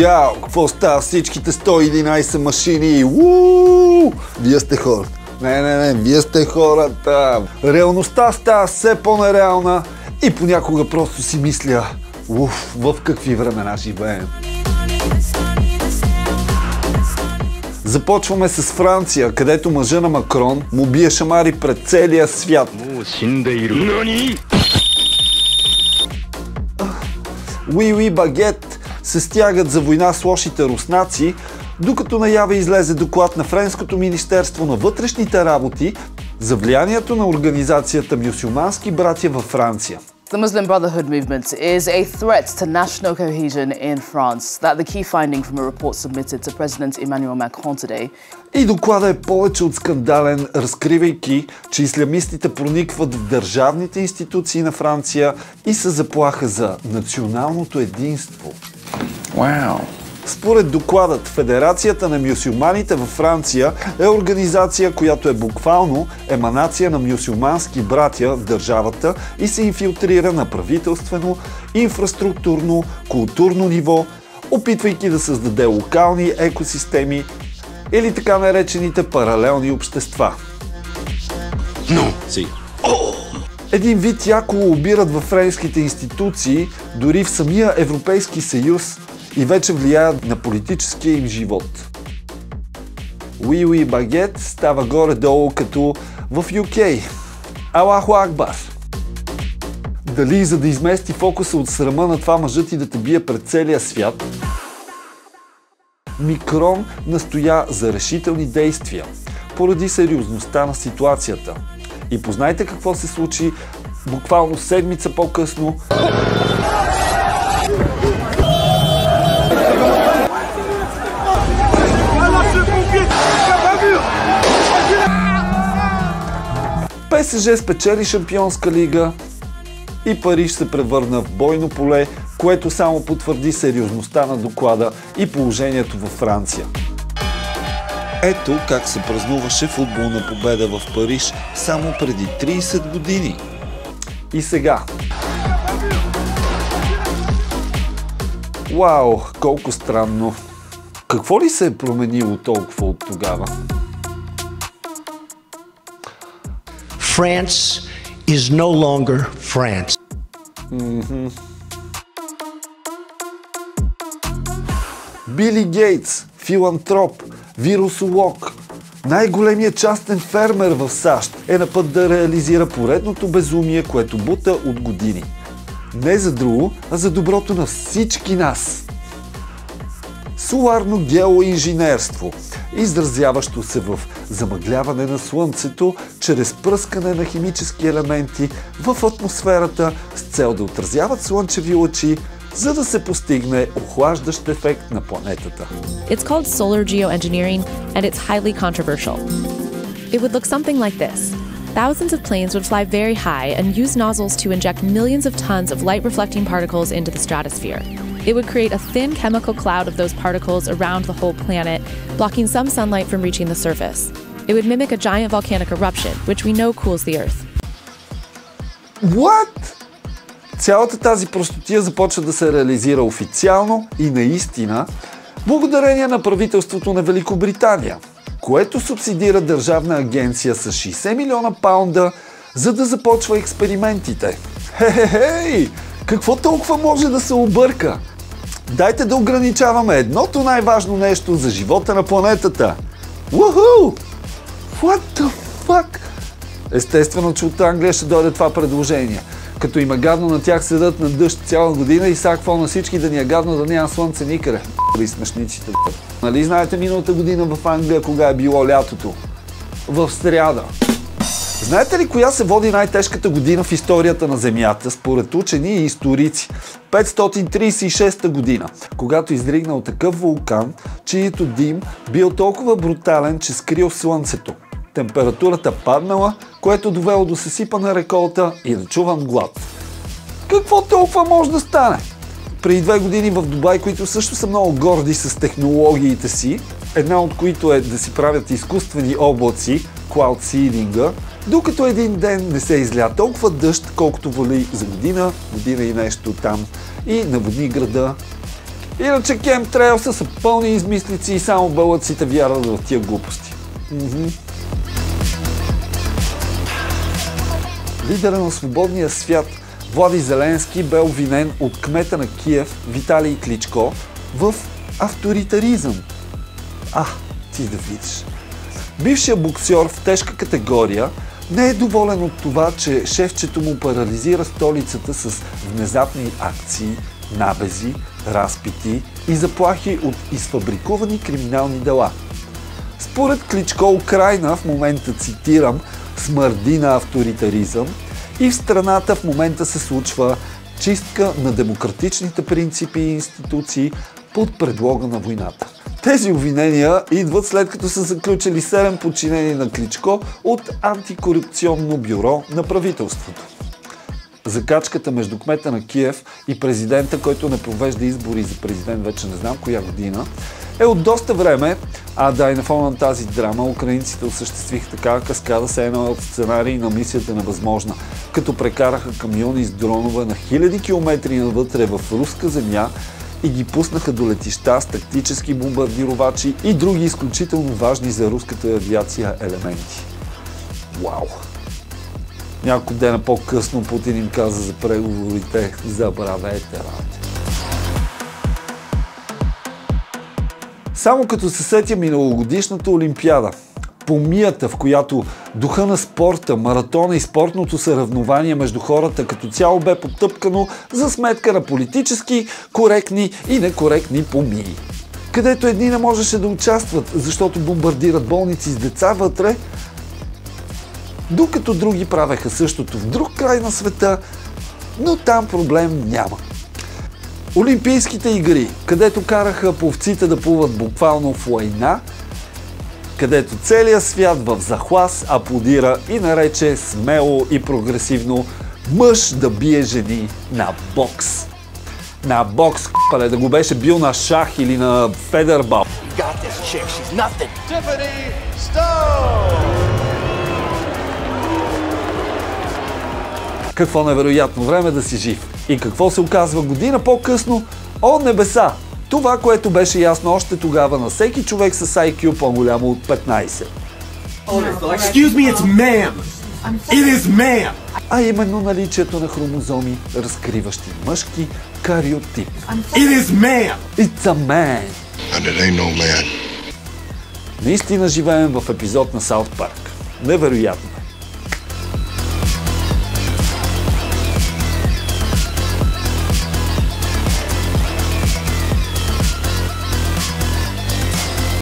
Яо, какво става всичките 111 машини? Уу! Вие сте хората. Не, вие сте хората. Реалността става все по-нереална и понякога просто си мисля, в какви времена живеем. Започваме с Франция, където мъжа на Макрон му бие шамари пред целия свят. Уи Багет се стягат за война с лошите руснаци, докато наяве излезе доклад на Френското министерство на вътрешните работи за влиянието на организацията Мюсюлмански братя във Франция. The Muslim Brotherhood movement is a threat to national cohesion in France. That's the key finding from a report submitted to President Emmanuel Macron today. И докладът е повече от скандален, разкривайки, че ислямистите проникват в държавните институции на Франция и са заплаха за националното единство. Wow. Според докладът, Федерацията на мюсюлманите във Франция е организация, която е буквално еманация на мюсюлмански братя в държавата и се инфилтрира на правителствено, инфраструктурно, културно ниво, опитвайки да създаде локални екосистеми или така наречените паралелни общества. Един вид яко лобират във френските институции, дори в самия Европейски съюз, и вече влияят на политическия им живот. Уи Багет става горе-долу като в UK. Аллаху Акбар! Дали за да измести фокуса от срама на това мъжът и да те бие пред целия свят? Макрон настоя за решителни действия поради сериозността на ситуацията. И познайте какво се случи буквално седмица по-късно. ПСЖ спечели Шампионска лига и Париж се превърна в бойно поле, което само потвърди сериозността на доклада и положението във Франция. Ето как се празнуваше футболна победа в Париж само преди 30 години. И сега. Вау, колко странно. Какво ли се е променило толкова от тогава? France is no longer France. Били Гейтс, филантроп, вирусолог, най-големият частен фермер в САЩ е на път да реализира поредното безумие, което бута от години. Не за друго, а за доброто на всички нас. Соларно геоинженерство, изразяващо се в замъгляване на Слънцето чрез пръскане на химически елементи в атмосферата с цел да отразяват слънчеви лъчи, за да се постигне охлаждащ ефект на планетата. It's called solar geoengineering and it's highly controversial. It would look something like this. Thousands of planes would fly very high and use nozzles to inject millions of tons of light-reflecting particles into the stratosphere. It would create a thin chemical cloud of those particles around the whole planet, blocking some sunlight from reaching the surface. It would mimic a giant volcanic eruption, which we know cools the Earth. What? Цялата тази простотия започва да се реализира официално и наистина благодарение на правителството на Великобритания, което субсидира държавна агенция с 60 милиона паунда, за да започва експериментите. Хей! Какво толкова може да се обърка? Дайте да ограничаваме едното най-важно нещо за живота на планетата. Уху! What the fuck? Естествено, че от Англия ще дойде това предложение. Като им е гадно на тях седат на дъжд цяла година и сега какво на всички да ни е гадно да няма слънце никъде. И смешниците. Нали знаете миналата година в Англия кога е било лятото? В сряда. Знаете ли коя се води най-тежката година в историята на Земята, според учени и историци? 536 година, когато изригнал такъв вулкан, чието дим бил толкова брутален, че скрил Слънцето. Температурата паднала, което довело до съсипана реколта и нечуван глад. Какво толкова може да стане? Преди 2 години в Дубай, които също са много горди с технологиите си, една от които е да си правят изкуствени облаци, cloud seeding, докато един ден не се изля толкова дъжд, колкото вали за година и нещо там и наводни града. Иначе кемтрейлса са пълни измислици и само бълъците вярват в тия глупости. Лидера на свободния свят Влади Зеленски бе обвинен от кмета на Киев Виталий Кличко в авторитаризъм. Ти да видиш. Бившият боксьор в тежка категория не е доволен от това, че шефчето му парализира столицата с внезапни акции, набези, разпити и заплахи от изфабрикувани криминални дела. Според Кличко, Украйна в момента, цитирам, смърди на авторитаризъм и в страната в момента се случва чистка на демократичните принципи и институции под предлога на войната. Тези обвинения идват след като са заключили 7 подчинени на Кличко от антикорупционно бюро на правителството. Закачката между кмета на Киев и президента, който не провежда избори за президент вече не знам коя година, е от доста време, и на фона на тази драма украинците осъществиха такава каскада с едно от сценарии на мисията невъзможна, като прекараха камиони с дронове на хиляди километри навътре в руска земя и ги пуснаха до летища с тактически бомбардировачи и други изключително важни за руската авиация елементи. Вау! Няколко дена по-късно Путин им каза за преговорите: забравете работа. Само като се сетя миналогодишната Олимпиада, помията, в която духа на спорта, маратона и спортното съревнование между хората като цяло бе потъпкано за сметка на политически коректни и некоректни помии. Където едни не можеше да участват, защото бомбардират болници с деца вътре, докато други правеха същото в друг край на света, но там проблем няма. Олимпийските игри, където караха пловците да плуват буквално в лайна, където целият свят в захлас аплодира и нарече смело и прогресивно мъж да бие жени на бокс. На бокс, да го беше бил на шах или на федербал. Какво невероятно време да си жив. И какво се оказва година по-късно? О, небеса! Това, което беше ясно още тогава на всеки човек с IQ по-голямо от 15. Excuse me, it's ma'am. It is ma'am. А именно наличието на хромозоми, разкриващи мъжки кариотип. It is ma'am. It's a man. And it ain't no man. Наистина живеем в епизод на Саут Парк. Невероятно.